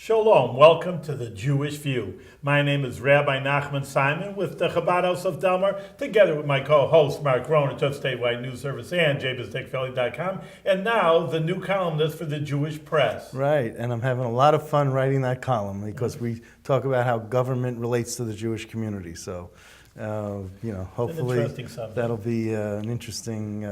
Shalom, welcome to the Jewish View. My name is Rabbi Nachman Simon with the Chabad House of Delmar, together with my co-host Mark Ronich of Statewide News Service and jbizdickvalley.com, and now the new columnist for the Jewish Press. Right, and I'm having a lot of fun writing that column because we talk about how government relates to the Jewish community. So, hopefully that'll be an interesting,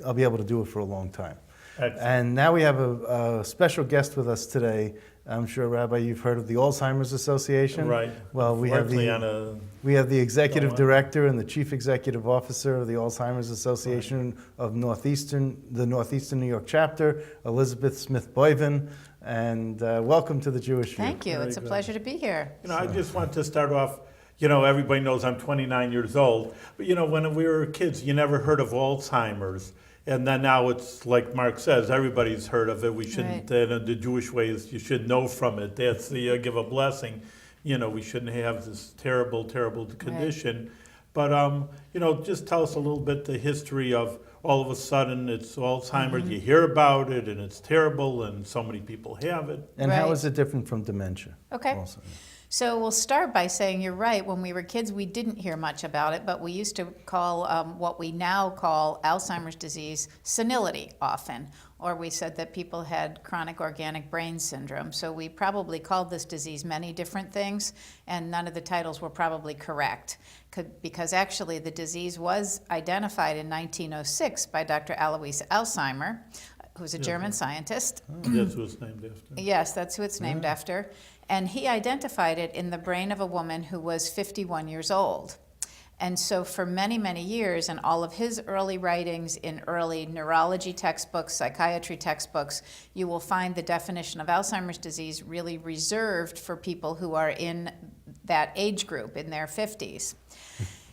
I'll be able to do it for a long time. Excellent. And now we have a special guest with us today. I'm sure, Rabbi, you've heard of the Alzheimers Association. Right. Well, we have the executive director and the chief executive officer of the Alzheimers Association of the Northeastern New York chapter, Elizabeth Smith-Boivin. And welcome to the Jewish View. Thank you. It's a pleasure to be here. I just want to start off. Everybody knows I'm 29 years old, but when we were kids, you never heard of Alzheimer's. And then now it's like Mark says, everybody's heard of it. We shouldn't, the Jewish way is you should know from it. That's the give a blessing. We shouldn't have this terrible, terrible condition. Right. But, just tell us a little bit the history of all of a sudden it's Alzheimer's. Mm-hmm. You hear about it and it's terrible and so many people have it. And how is it different from dementia? Okay. Also? So we'll start by saying you're right. When we were kids, we didn't hear much about it, but we used to call what we now call Alzheimer's disease senility often, or we said that people had chronic organic brain syndrome. So we probably called this disease many different things, and none of the titles were probably correct, because actually the disease was identified in 1906 by Dr. Alois Alzheimer, who's a German scientist. Oh, that's who it's named after. Yes, that's who it's named after. And he identified it in the brain of a woman who was 51 years old. And so for many, many years, in all of his early writings, in early neurology textbooks, psychiatry textbooks, you will find the definition of Alzheimer's disease really reserved for people who are in that age group, in their 50s.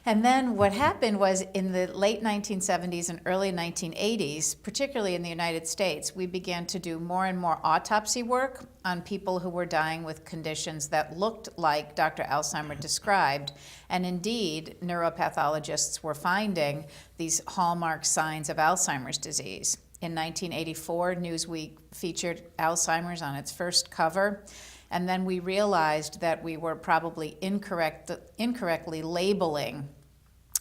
And then what happened was in the late 1970s and early 1980s, particularly in the United States, we began to do more and more autopsy work on people who were dying with conditions that looked like Dr. Alzheimer described. And indeed, neuropathologists were finding these hallmark signs of Alzheimer's disease. In 1984, Newsweek featured Alzheimer's on its first cover. And then we realized that we were probably incorrectly labeling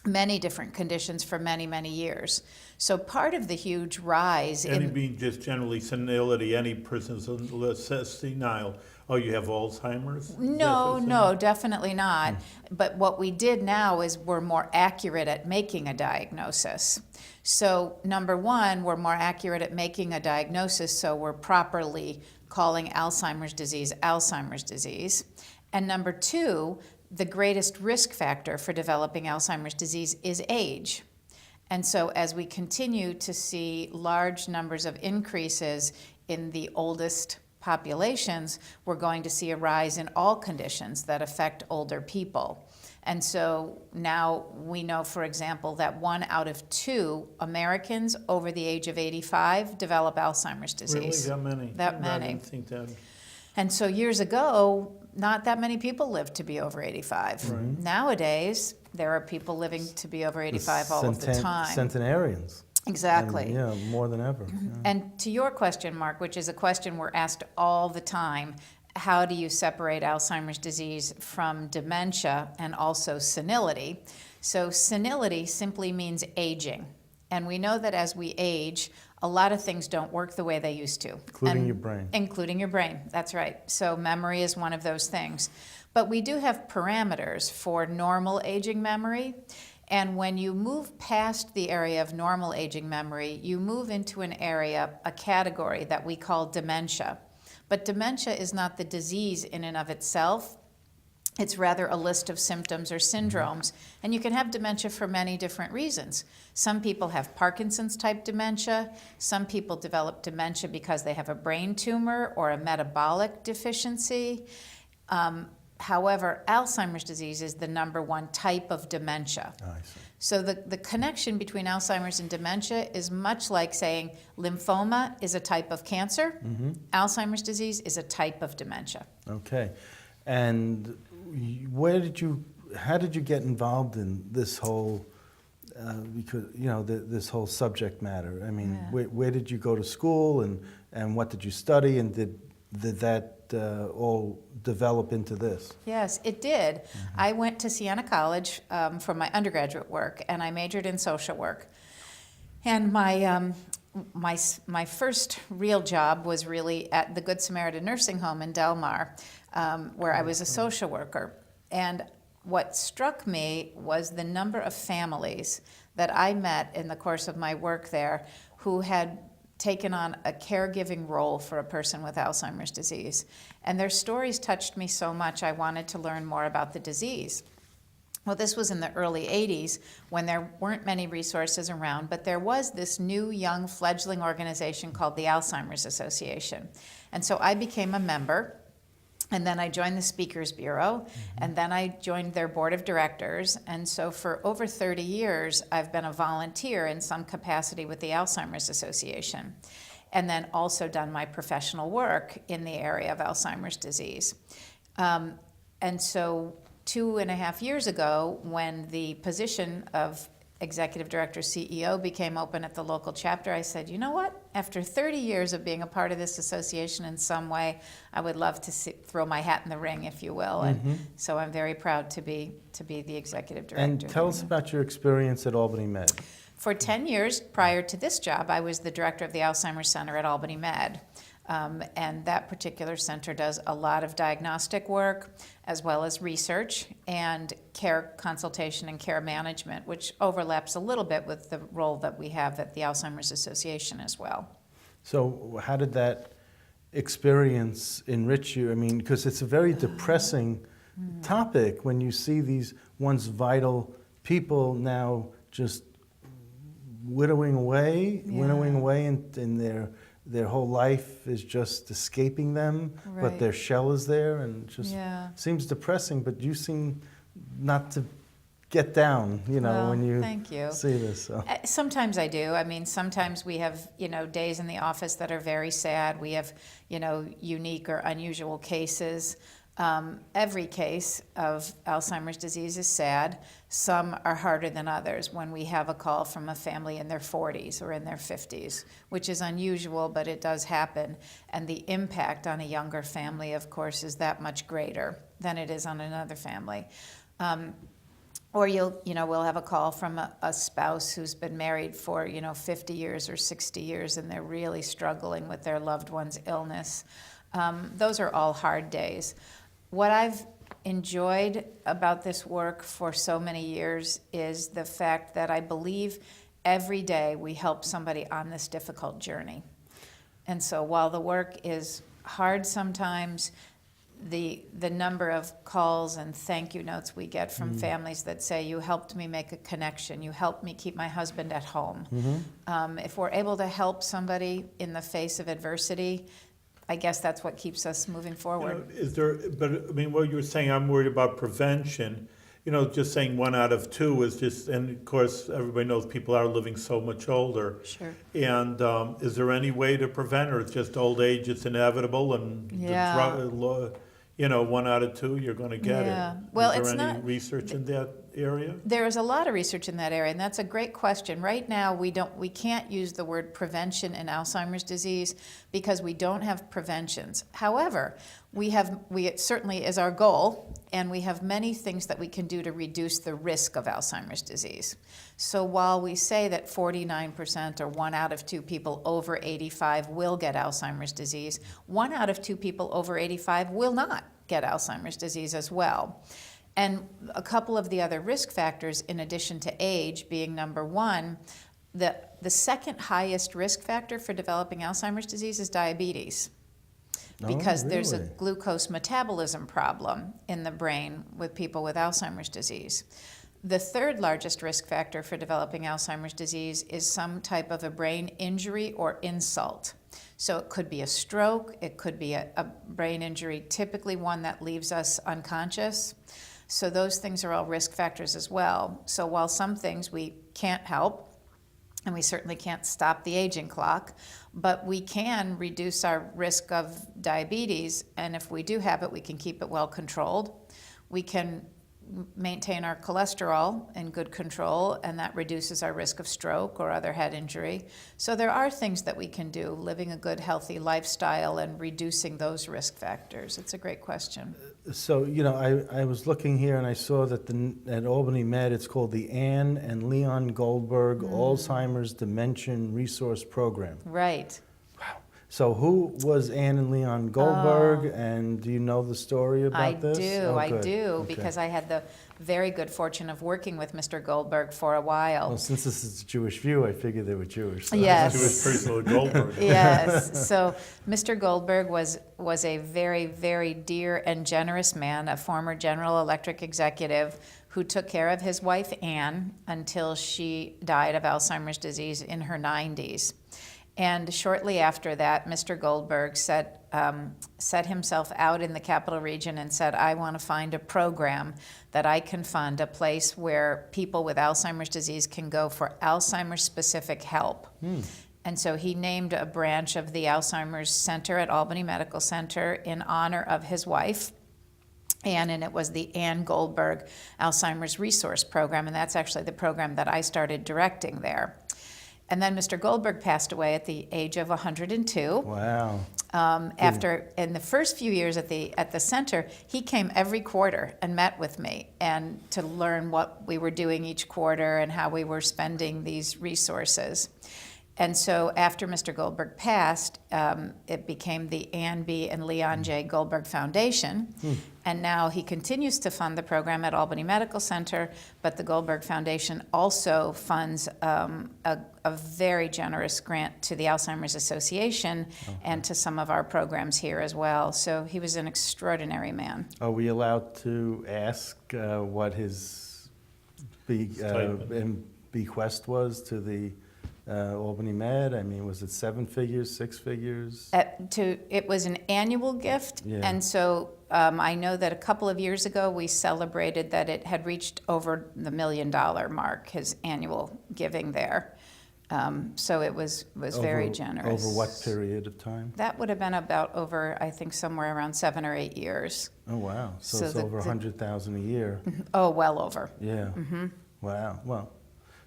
many different conditions for many, many years. So part of the huge rise being just generally senility, any person's senile, you have Alzheimer's? No, definitely not. But what we did now is we're more accurate at making a diagnosis. So number one, we're more accurate at making a diagnosis, so we're properly calling Alzheimer's disease. And number two, the greatest risk factor for developing Alzheimer's disease is age. And so as we continue to see large numbers of increases in the oldest populations, we're going to see a rise in all conditions that affect older people. And so now we know, for example, that 1 out of 2 Americans over the age of 85 develop Alzheimer's disease. Really? That many? That many. I didn't think that. And so years ago, not that many people lived to be over 85. Right. Nowadays, there are people living to be over 85 all of the time. Centenarians. Exactly. And, more than ever. Yeah. And to your question, Mark, which is a question we're asked all the time, how do you separate Alzheimer's disease from dementia and also senility? So senility simply means aging. And we know that as we age, a lot of things don't work the way they used to. Including your brain. Including your brain, that's right. So memory is one of those things. But we do have parameters for normal aging memory. And when you move past the area of normal aging memory, you move into an area, a category that we call dementia. But dementia is not the disease in and of itself. It's rather a list of symptoms or syndromes. And you can have dementia for many different reasons. Some people have Parkinson's type dementia. Some people develop dementia because they have a brain tumor or a metabolic deficiency. However, Alzheimer's disease is the #1 type of dementia. I see. So the connection between Alzheimer's and dementia is much like saying lymphoma is a type of cancer, Alzheimer's disease is a type of dementia. Okay. And how did you get involved in this whole, this whole subject matter? I mean, where did you go to school and what did you study, and did that all develop into this? Yes, it did. I went to Siena College for my undergraduate work, and I majored in social work. And my first real job was really at the Good Samaritan Nursing Home in Del Mar, where I was a social worker. And what struck me was the number of families that I met in the course of my work there who had taken on a caregiving role for a person with Alzheimer's disease. And their stories touched me so much, I wanted to learn more about the disease. Well, this was in the early 80s when there weren't many resources around, but there was this new young fledgling organization called the Alzheimers Association. And so I became a member, and then I joined the Speakers Bureau, and then I joined their board of directors. And so for over 30 years, I've been a volunteer in some capacity with the Alzheimer's Association, and then also done my professional work in the area of Alzheimer's disease. And so 2.5 years ago, when the position of executive director CEO became open at the local chapter, I said, you know what? After 30 years of being a part of this association in some way, I would love to throw my hat in the ring, if you will. And so I'm very proud to be the executive director. And tell us about your experience at Albany Med. For 10 years prior to this job, I was the director of the Alzheimer's Center at Albany Med. And that particular center does a lot of diagnostic work as well as research and care consultation and care management, which overlaps a little bit with the role that we have at the Alzheimer's Association as well. So how did that experience enrich you? I mean, because it's a very depressing topic when you see these once vital people now just winnowing away, and their whole life is just escaping them, but their shell is there, and just seems depressing. But you seem not to get down, when you see this. So. Sometimes I do. I mean, sometimes we have, days in the office that are very sad. We have, unique or unusual cases. Every case of Alzheimer's disease is sad. Some are harder than others. When we have a call from a family in their 40s or in their 50s, which is unusual, but it does happen. And the impact on a younger family, of course, is that much greater than it is on another family. Or we'll have a call from a spouse who's been married for, 50 years or 60 years, and they're really struggling with their loved one's illness. Those are all hard days. What I've enjoyed about this work for so many years is the fact that I believe every day we help somebody on this difficult journey. And so while the work is hard sometimes, the number of calls and thank you notes we get from families that say, you helped me make a connection, you helped me keep my husband at home. If we're able to help somebody in the face of adversity, I guess that's what keeps us moving forward. What you were saying, I'm worried about prevention. Just saying 1 out of 2 is just, and of course, everybody knows people are living so much older. Sure. And is there any way to prevent, or it's just old age, it's inevitable, and 1 out of 2, you're going to get it. Well, is there any research in that area? There is a lot of research in that area, and that's a great question. Right now, we can't use the word prevention in Alzheimer's disease because we don't have preventions. However, it certainly is our goal, and we have many things that we can do to reduce the risk of Alzheimer's disease. So while we say that 49% or 1 out of 2 people over 85 will get Alzheimer's disease, 1 out of 2 people over 85 will not get Alzheimer's disease as well. And a couple of the other risk factors, in addition to age being number 1, the second highest risk factor for developing Alzheimer's disease is diabetes. Because there's a glucose metabolism problem in the brain with people with Alzheimer's disease. The third largest risk factor for developing Alzheimer's disease is some type of a brain injury or insult. So it could be a stroke, it could be a brain injury, typically one that leaves us unconscious. So those things are all risk factors as well. So while some things we can't help, and we certainly can't stop the aging clock, but we can reduce our risk of diabetes, and if we do have it, we can keep it well controlled. We can maintain our cholesterol in good control, and that reduces our risk of stroke or other head injury. So there are things that we can do, living a good, healthy lifestyle and reducing those risk factors. It's a great question. So, I was looking here and I saw that at Albany Med, it's called the Ann and Leon Goldberg Alzheimer's Dementia Resource Program. Right. So who was Ann and Leon Goldberg, and do you know the story about this? I Good. do, Okay. because I had the very good fortune of working with Mr. Goldberg for a while. Well, since this is a Jewish view, I figured they were Jewish. So. Yes. Jewish priest of Goldberg. Yes. So Mr. Goldberg was a very, very dear and generous man, a former General Electric executive who took care of his wife, Ann, until she died of Alzheimer's disease in her 90s. And shortly after that, Mr. Goldberg set himself out in the capital region and said, I want to find a program that I can fund, a place where people with Alzheimer's disease can go for Alzheimer's-specific help. And so he named a branch of the Alzheimer's Center at Albany Medical Center in honor of his wife, Ann, and it was the Ann Goldberg Alzheimer's Resource Program, and that's actually the program that I started directing there. And then Mr. Goldberg passed away at the age of 102. Wow. After, in the first few years at the center, he came every quarter and met with me and to learn what we were doing each quarter and how we were spending these resources. And so after Mr. Goldberg passed, it became the Ann B. and Leon J. Goldberg Foundation. And now he continues to fund the program at Albany Medical Center, but the Goldberg Foundation also funds a very generous grant to the Alzheimer's Association and to some of our programs here as well. So he was an extraordinary man. Are we allowed to ask what his bequest was to the Albany Med? I mean, was it 7 figures, 6 figures? It was an annual gift, Yeah. and so I know that a couple of years ago we celebrated that it had reached over the $1 million mark, his annual giving there. So it was very generous. Over what period of time? That would have been about over, I think, somewhere around 7 or 8 years. Oh, wow. So So it's the- over 100,000 a year. Oh, well over. Yeah. Wow. Well,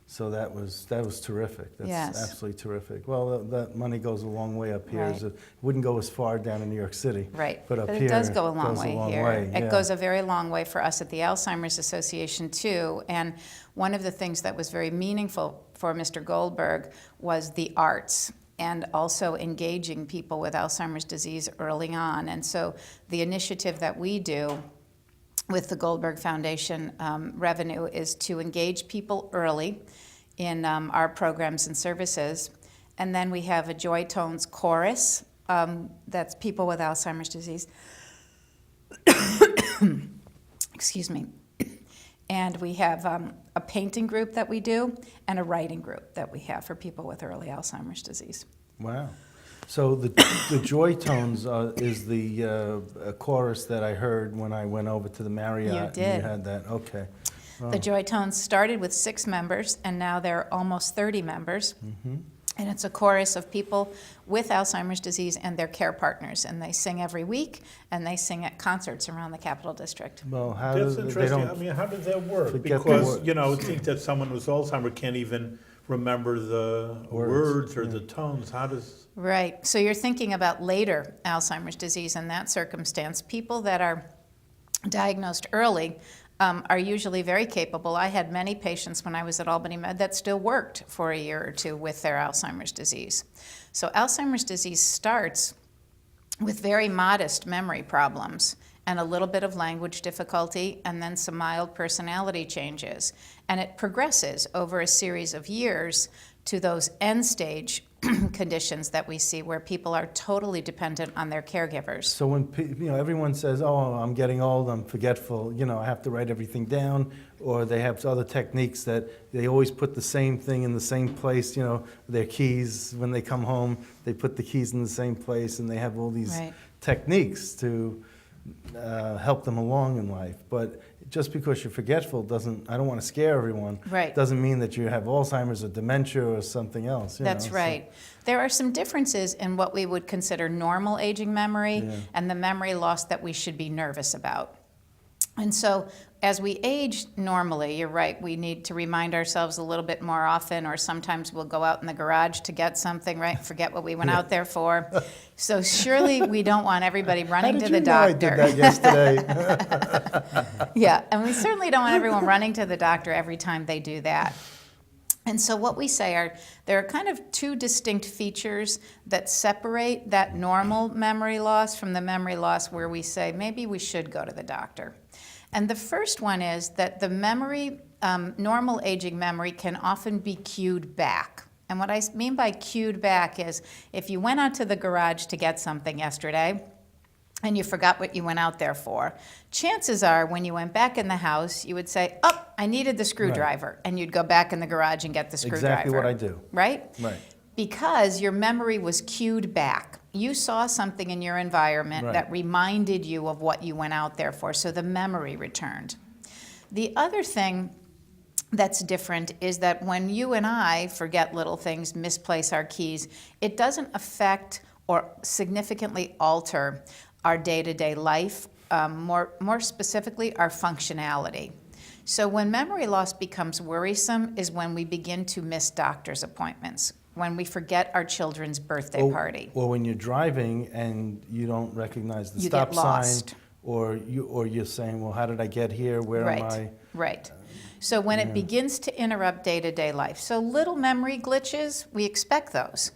so that was terrific. That's Yes. absolutely terrific. Well, that money goes a long way up here. Right. It wouldn't go as far down in New York City. Right, But up but here, it does go a long goes way a long here. way, yeah. It goes a very long way for us at the Alzheimer's Association too. And one of the things that was very meaningful for Mr. Goldberg was the arts and also engaging people with Alzheimer's disease early on. And so the initiative that we do with the Goldberg Foundation revenue is to engage people early in our programs and services. And then we have a Joy Tones chorus, that's people with Alzheimer's disease. Excuse me. And we have a painting group that we do and a writing group that we have for people with early Alzheimer's disease. Wow. So the Joy Tones is the chorus that I heard when I went over to the Marriott. You And did. you had that. Okay. The Joy Tones started with 6 members, and now there are almost 30 members. And it's a chorus of people with Alzheimer's disease and their care partners. And they sing every week, and they sing at concerts around the Capital District. Well, how That's does they interesting. I don't? mean, how does that work? forget the Because, word. you know, I think that someone with Alzheimer's can't even remember the words or the tones. How does... Right. So you're thinking about later Alzheimer's disease in that circumstance. People that are diagnosed early are usually very capable. I had many patients when I was at Albany Med that still worked for a year or two with their Alzheimer's disease. So Alzheimer's disease starts with very modest memory problems and a little bit of language difficulty and then some mild personality changes. And it progresses over a series of years to those end-stage conditions that we see where people are totally dependent on their caregivers. So when everyone says, "Oh, I'm getting old, I'm forgetful," I have to write everything down, or they have other techniques that they always put the same thing in the same place. Their keys when they come home, they put the keys in the same place, and they have all these Right. techniques to help them along in life. But just because you're forgetful doesn't, I don't want to scare everyone, Right. doesn't mean that you have Alzheimer's or dementia or something else. That's right. There are some differences in what we would consider normal aging memory Yeah. and the memory loss that we should be nervous about. And so as we age normally, you're right, we need to remind ourselves a little bit more often, or sometimes we'll go out in the garage to get something, right? Forget what we went out there for. So surely we don't want everybody running to the doctor. I did that yesterday. Yeah, and we certainly don't want everyone running to the doctor every time they do that. And so what we say are, there are kind of two distinct features that separate that normal memory loss from the memory loss where we say, maybe we should go to the doctor. And the first one is that the memory, normal aging memory, can often be cued back. And what I mean by cued back is, if you went out to the garage to get something yesterday, and you forgot what you went out there for, chances are when you went back in the house, you would say, oh, I needed the screwdriver. Right. And you'd go back in the garage and get the screwdriver. Exactly what I do. Right? Right. Because your memory was cued back. You saw something in your environment that reminded you of what you went out there for, so the memory returned. The other thing that's different is that when you and I forget little things, misplace our keys, it doesn't affect or significantly alter our day-to-day life, more specifically our functionality. So when memory loss becomes worrisome is when we begin to miss doctor's appointments, when we forget our children's birthday party. Or when you're driving and you don't recognize the You stop get lost. sign, or you're saying, well, how did I get here? Where am I? Right. So when it begins to interrupt day-to-day life. So little memory glitches, we expect those.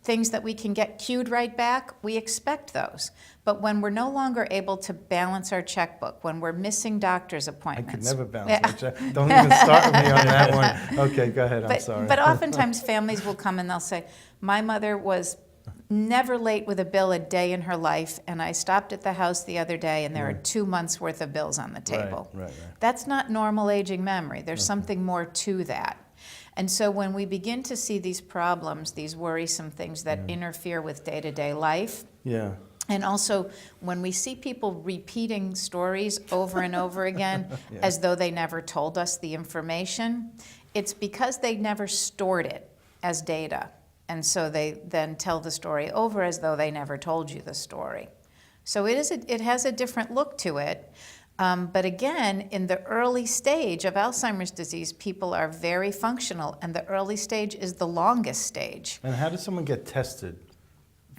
Things that we can get cued right back, we expect those. But when we're no longer able to balance our checkbook, when we're missing doctor's I appointments. could never balance my check. Don't even start with me on that one. Okay, go ahead, I'm sorry. But oftentimes families will come and they'll say, my mother was never late with a bill a day in her life, and I stopped at the house the other day and there are 2 months worth of bills on the table. Right. That's not normal aging memory. There's something more to that. And so when we begin to see these problems, these worrisome things that interfere with day-to-day life, and also when we see people repeating stories over and over again as though they never told us the information, it's because they never stored it as data. And so they then tell the story over as though they never told you the story. So it has a different look to it. But again, in the early stage of Alzheimer's disease, people are very functional, and the early stage is the longest stage. And how does someone get tested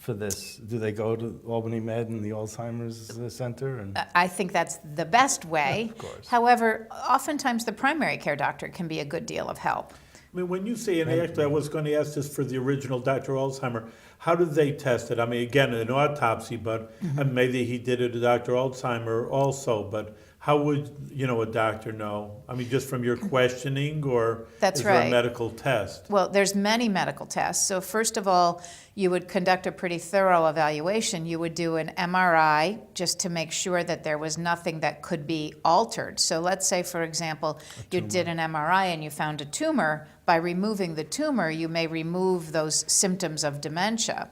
for this? Do they go to Albany Med and the Alzheimer's Center? I think that's the best way. Of course. However, oftentimes the primary care doctor can be a good deal of help. I mean, when you say, and actually I was going to ask this for the original Dr. Alzheimer, how do they test it? I mean, again, an autopsy, but and maybe he did it to Dr. Alzheimer also, but how would, a doctor know? I mean, just from your questioning, or That's is there right. a medical test? Well, there's many medical tests. So first of all, you would conduct a pretty thorough evaluation. You would do an MRI just to make sure that there was nothing that could be altered. So let's say, for example, you did an MRI and you found a tumor. By removing the tumor, you may remove those symptoms of dementia.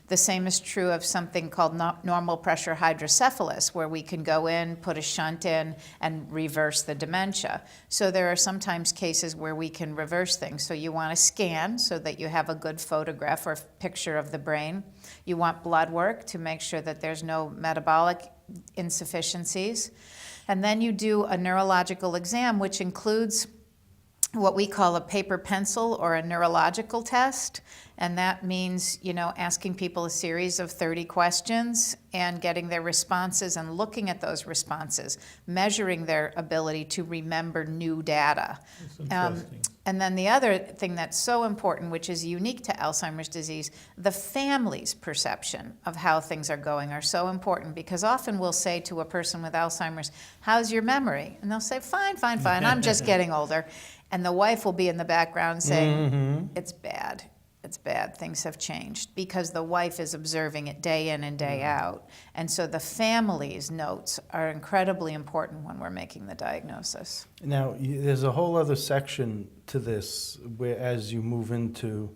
The same is true of something called normal pressure hydrocephalus, where we can go in, put a shunt in, and reverse the dementia. So there are sometimes cases where we can reverse things. So you want a scan so that you have a good photograph or picture of the brain. You want blood work to make sure that there's no metabolic insufficiencies. And then you do a neurological exam, which includes what we call a paper pencil or a neurological test. And that means, asking people a series of 30 questions and getting their responses and looking at those responses, measuring their ability to remember new data. That's interesting. And then the other thing that's so important, which is unique to Alzheimer's disease, the family's perception of how things are going are so important, because often we'll say to a person with Alzheimer's, how's your memory? And they'll say, fine, I'm just getting older. And the wife will be in the background saying, it's bad, things have changed, because the wife is observing it day in and day out. And so the family's notes are incredibly important when we're making the diagnosis. Now, there's a whole other section to this where, as you move into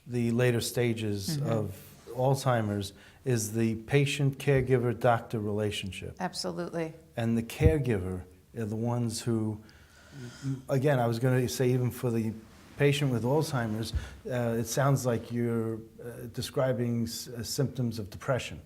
the later stages of Alzheimer's, is the patient-caregiver-doctor relationship. Absolutely. And the caregiver are the ones who, again, I was going to say, even for the patient with Alzheimer's, it sounds like you're describing symptoms of depression.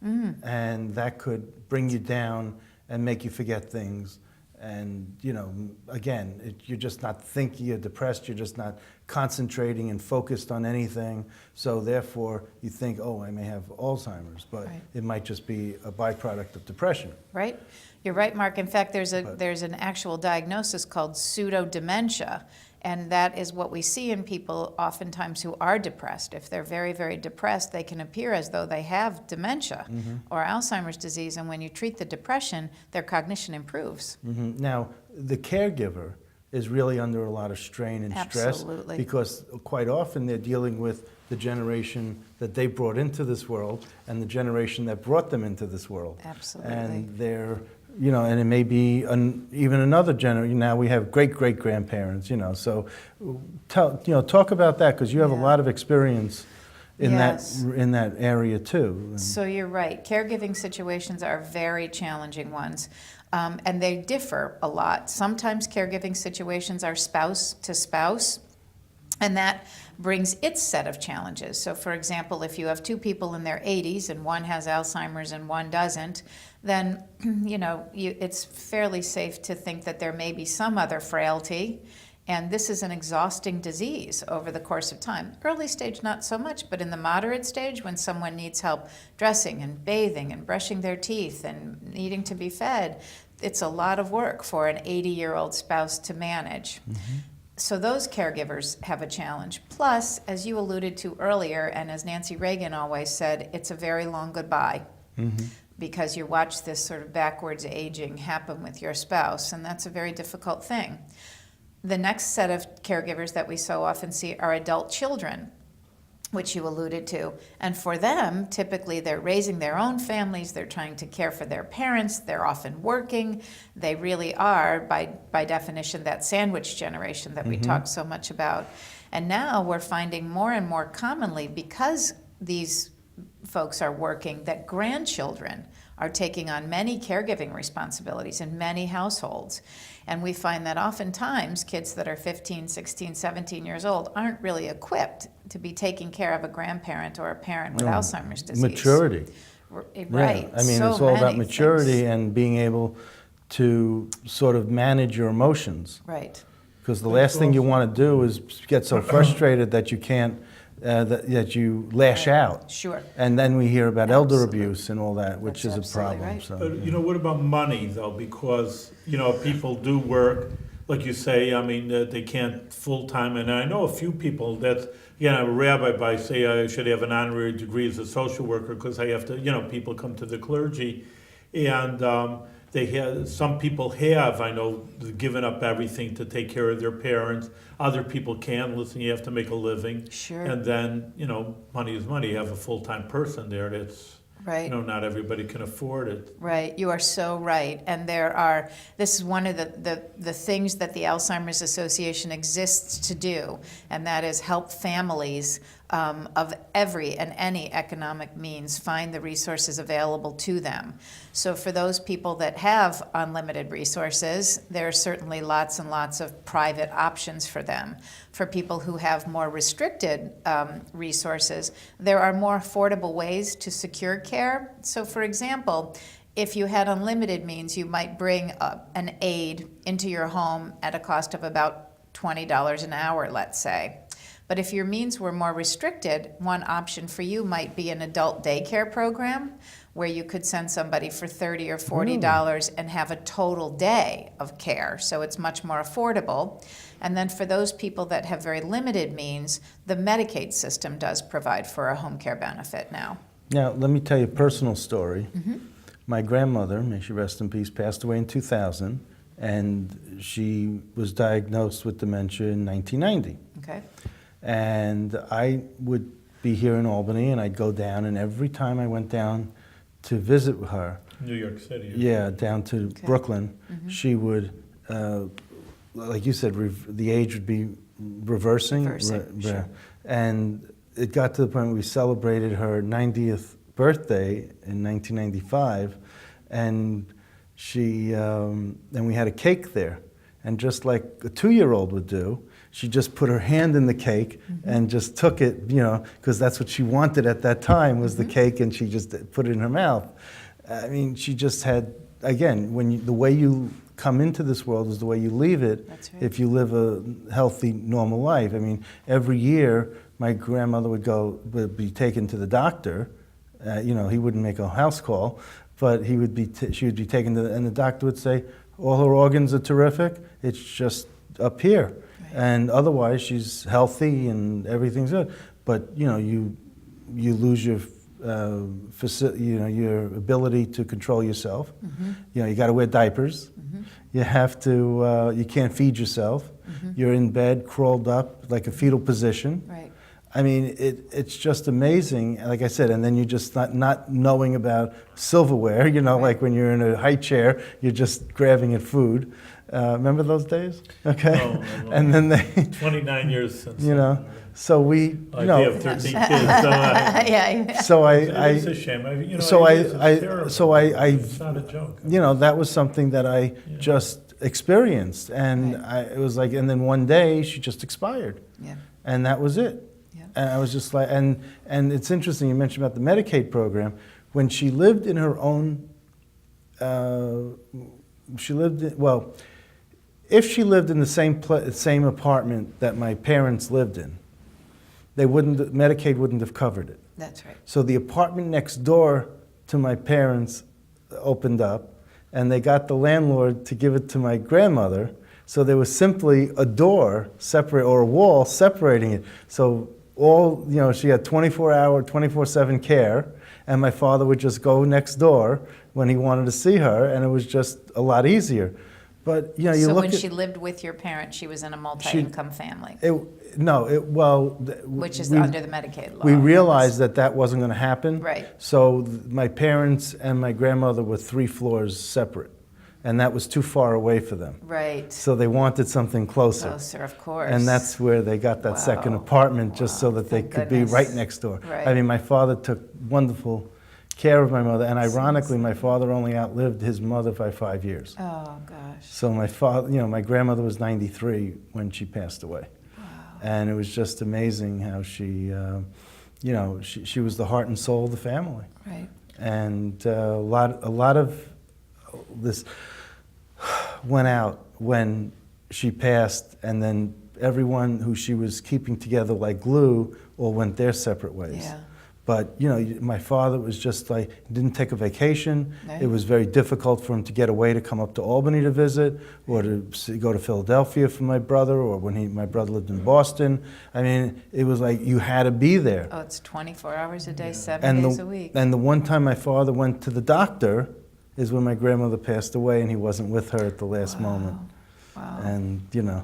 And that could bring you down and make you forget things. And, you know, again, you're just not thinking, you're depressed, you're just not concentrating and focused on anything. So therefore, you think, oh, I may have Alzheimer's, but Right. it might just be a byproduct of depression. Right? You're right, Mark. In fact, there's an actual diagnosis called pseudo-dementia, and that is what we see in people oftentimes who are depressed. If they're very, very depressed, they can appear as though they have dementia or Alzheimer's disease, and when you treat the depression, their cognition improves. Now, the caregiver is really under a lot of strain and stress. Absolutely. Because quite often they're dealing with the generation that they brought into this world and the generation that brought them into this world. Absolutely. And they're, you know, and it may be even another generation. Now we have great-great-grandparents, you know. So, talk about that, because you have a Yeah. lot of experience in Yes. in that area too. So you're right. Caregiving situations are very challenging ones, and they differ a lot. Sometimes caregiving situations are spouse to spouse, and that brings its set of challenges. So for example, if you have two people in their 80s and one has Alzheimer's and one doesn't, then it's fairly safe to think that there may be some other frailty. And this is an exhausting disease over the course of time. Early stage, not so much, but in the moderate stage, when someone needs help dressing and bathing and brushing their teeth and needing to be fed, it's a lot of work for an 80-year-old spouse to manage. So those caregivers have a challenge. Plus, as you alluded to earlier, and as Nancy Reagan always said, it's a very long goodbye. Because you watch this sort of backwards aging happen with your spouse, and that's a very difficult thing. The next set of caregivers that we so often see are adult children, which you alluded to. And for them, typically they're raising their own families, they're trying to care for their parents, they're often working. They really are, by definition, that sandwich generation that we talk so much about. And now we're finding more and more commonly, because these folks are working, that grandchildren are taking on many caregiving responsibilities in many households. And we find that oftentimes kids that are 15, 16, 17 years old aren't really equipped to be taking care of a grandparent or a parent with Alzheimer's disease. Maturity. Right. Yeah. I mean, so it's all about many maturity things. and being able to sort of manage your emotions. Right. Because the last thing you want to do is get so frustrated that you can't, that you lash out. Sure. And then we hear about elder Absolutely. abuse and all that, which That's is a absolutely problem. right. So, But, what about money, though? Because, people do work, like you say, I mean, they can't full-time. And I know a few people that, a rabbi by say I should have an honorary degree as a social worker because I have to, people come to the clergy. And some people have, I know, given up everything to take care of their parents. Other people can't. Listen, you have to make a living. Sure. And then, money is money. You have a full-time person there that's, Right. not everybody can afford it. Right, you are so right. And this is one of the things that the Alzheimer's Association exists to do, and that is help families of every and any economic means find the resources available to them. So for those people that have unlimited resources, there are certainly lots and lots of private options for them. For people who have more restricted resources, there are more affordable ways to secure care. So for example, if you had unlimited means, you might bring an aide into your home at a cost of about $20 an hour, let's say. But if your means were more restricted, one option for you might be an adult daycare program where you could send somebody for $30 or $40 and have a total day of care. So it's much more affordable. And then for those people that have very limited means, the Medicaid system does provide for a home care benefit now. now, let me tell you a personal story. My grandmother, may she rest in peace, passed away in 2000, and she was diagnosed with dementia in 1990. Okay. And I would be here in Albany, and I'd go down, and every time I went down to visit her, New York City. yeah, down to Brooklyn, she would, like you said, the age would be reversing. Sure. And it got to the point where we celebrated her 90th birthday in 1995, and and we had a cake there. And just like a 2-year-old would do, she just put her hand in the cake and just took it, because that's what she wanted at that time was the cake, and she just put it in her mouth. I mean, she just had, again, the way you come into this world is the way you leave it. That's right. If you live a healthy, normal life. I mean, every year my grandmother would be taken to the doctor. You know, he wouldn't make a house call, but she would be taken to, and the doctor would say, all her organs are terrific. It's just up here, right. And otherwise she's healthy and everything's good. But you know, you lose your your ability to control yourself. Mm-hmm. You know, you got to wear diapers. Mm-hmm. You have to. You can't feed yourself. Mm-hmm. You're in bed, crawled up like a fetal position. Right. I mean, it's just amazing. Like I said, and then you're just not knowing about silverware. You know, right. like when you're in a high chair, you're just grabbing at food. Remember those days? Okay. No. And then they. 29 years since. You know. So we, I have 13 kids, so yeah. So it's a shame. You know, so it's terrible. So it's not a joke. You know, that was something that I just experienced, and right. it was like, and then one day she just expired, and that was it. Yeah. And I was just like, and it's interesting you mentioned about the Medicaid program. When she lived in her own, if she lived in the same apartment that my parents lived in, Medicaid wouldn't have covered it. That's right. So the apartment next door to my parents opened up, and they got the landlord to give it to my grandmother. So there was simply a door separate, or a wall separating it. So she had 24/7 care, and my father would just go next door when he wanted to see her, and it was just a lot easier. But you know, so when she lived with your parents, she was in a multi-income family. Which is under the Medicaid law. We realized that wasn't going to happen. Right. So my parents and my grandmother were 3 floors separate, and that was too far away for them. Right. So they wanted something closer. Closer, of course. And that's where they got that second apartment, just so that they could be right next door. Right. I mean, my father took wonderful care of my mother, and ironically, my father only outlived his mother by 5 years. Oh gosh. So my grandmother was 93 when she passed away. Wow. And it was just amazing how she, she was the heart and soul of the family. Right. And a lot of this went out when she passed, and then everyone who she was keeping together like glue all went their separate ways. Yeah. But, you know, my father was just like, didn't take a vacation. Right. It was very difficult for him to get away to come up to Albany to visit, or to go to Philadelphia for my brother, or when my brother lived in Boston. I mean, it was like you had to be there. Oh, it's 24 hours a day, 7 days a week. And the one time my father went to the doctor is when my grandmother passed away, and he wasn't with her at the last moment. Wow. And, you know,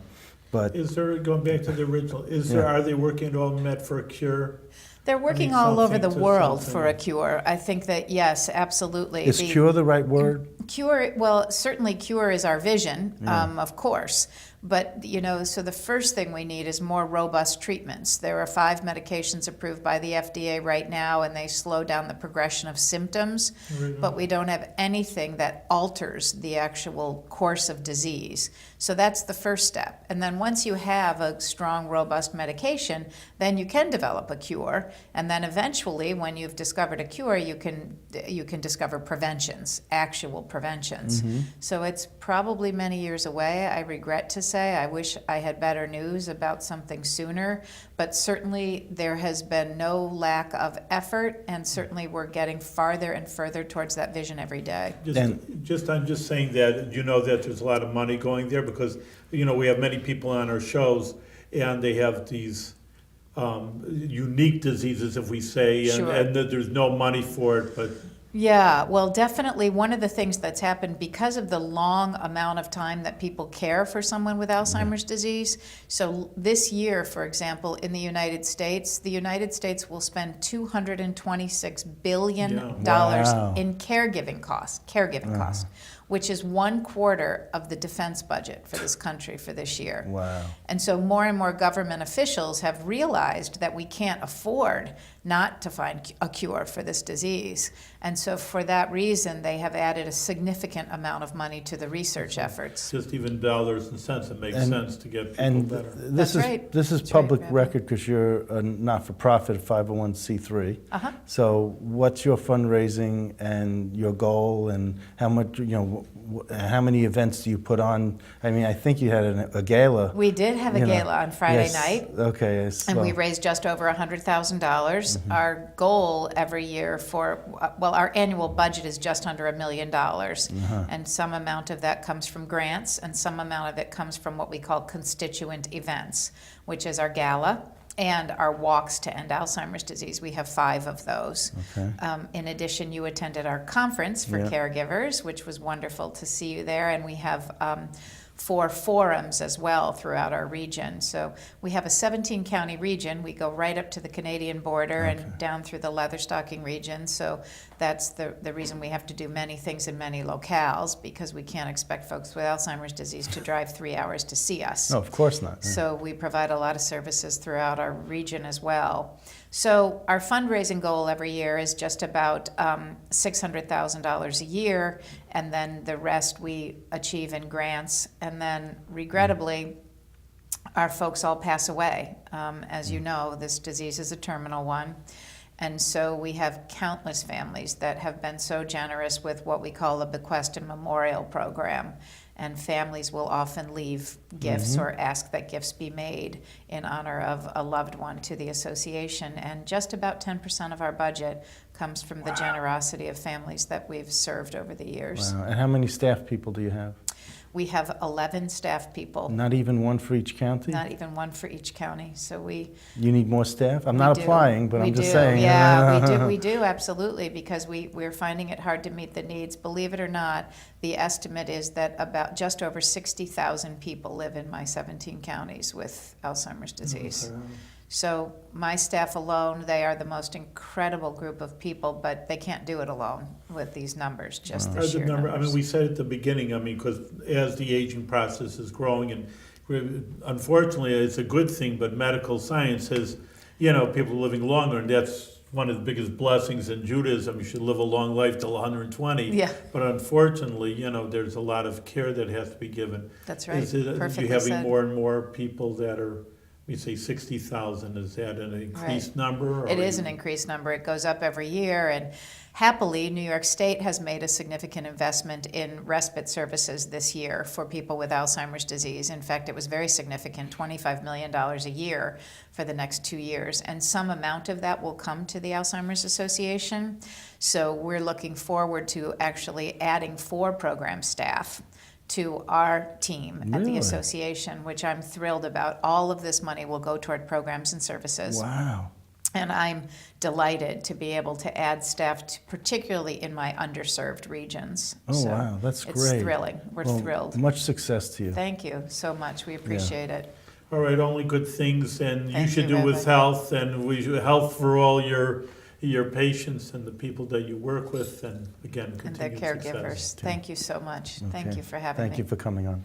but... Is there, going back to the original, are they working at all Met for a cure? They're working all over the world for a cure. I think that, yes, absolutely. Is cure the right word? Cure, well, certainly cure is our vision, of course. But, you know, so the first thing we need is more robust treatments. There are 5 medications approved by the FDA right now, and they slow down the progression of symptoms. But we don't have anything that alters the actual course of disease. So that's the first step. And then once you have a strong, robust medication, then you can develop a cure. And then eventually, when you've discovered a cure, you can discover preventions, actual preventions. Mm-hmm. So it's probably many years away, I regret to say. I wish I had better news about something sooner, but certainly there has been no lack of effort, and certainly we're getting farther and further towards that vision every day. I'm just saying that, you know, that there's a lot of money going there, because, you know, we have many people on our shows, and they have these unique diseases, if we say, and there's no money for it, but... Yeah, well, definitely one of the things that's happened because of the long amount of time that people care for someone with Alzheimer's disease. So this year, for example, in the United States will spend $226 billion in caregiving costs, which is 1/4 of the defense budget for this country for this year. Wow. And so more and more government officials have realized that we can't afford not to find a cure for this disease. And so for that reason, they have added a significant amount of money to the research efforts. Just even dollars and cents, it makes sense to get people And better. this is right. this is That's right, public Rabbi. record because you're a not-for-profit 501c3. Uh-huh. So what's your fundraising and your goal, and how much, how many events do you put on? I mean, I think you had a gala. We did have a gala on Friday night. Okay. And we raised just over $100,000. Our goal every year our annual budget is just under $1 million. And some amount of that comes from grants, and some amount of it comes from what we call constituent events, which is our gala and our walks to end Alzheimer's disease. We have 5 of those. Okay. In addition, you attended our conference for Yeah. caregivers, which was wonderful to see you there. And we have 4 forums as well throughout our region. So we have a 17-county region. We go right up to the Canadian border and down through the Leatherstocking region. So that's the reason we have to do many things in many locales, because we can't expect folks with Alzheimer's disease to drive 3 hours to see us. No, of course not. So we provide a lot of services throughout our region as well. So our fundraising goal every year is just about $600,000 a year, and then the rest we achieve in grants. And then, regrettably, our folks all pass away. As you know, this disease is a terminal one. And so we have countless families that have been so generous with what we call a bequest and memorial program. And families will often leave gifts or ask that gifts be made in honor of a loved one to the association. And just about 10% of our budget comes from the generosity of families that we've served over the years. Wow. And how many staff people do you have? We have 11 staff people. Not even one for each county? Not even one for each county. So You need more staff? I'm we not do. applying, but We I'm just do. saying. Yeah, we do, absolutely, because we're finding it hard to meet the needs. Believe it or not, the estimate is that about just over 60,000 people live in my 17 counties with Alzheimer's disease. So my staff alone, they are the most incredible group of people, but they can't do it alone with these numbers, just the sheer numbers. I mean, we said at the beginning, because as the aging process is growing, and unfortunately, it's a good thing, but medical science has, people living longer, and that's one of the biggest blessings in Judaism. You should live a long life till 120. Yeah. But unfortunately, there's a lot of care that has to be given. That's right, Are you having more and more people that are, we say 60,000, is that an increased number? It is an increased number. It goes up every year, and happily, New York State has made a significant investment in respite services this year for people with Alzheimer's disease. In fact, it was very significant, $25 million a year for the next 2 years, and some amount of that will come to the Alzheimer's Association. So we're looking forward to actually adding 4 program staff to our team at the Really? association, which I'm thrilled about. All of this money will go toward programs and services. Wow. And I'm delighted to be able to add staff, particularly in my underserved regions. Oh, wow, that's great. It's thrilling. We're Well, thrilled. Much success to you. Thank you so much. We appreciate it. All right, only good things, and you Thank should you, do with Rabbi. health, and we should health for all your patients and the people that you work with, and again, And their continued caregivers. success. Thank you so much. Thank Okay. you for having me. Thank you for coming on.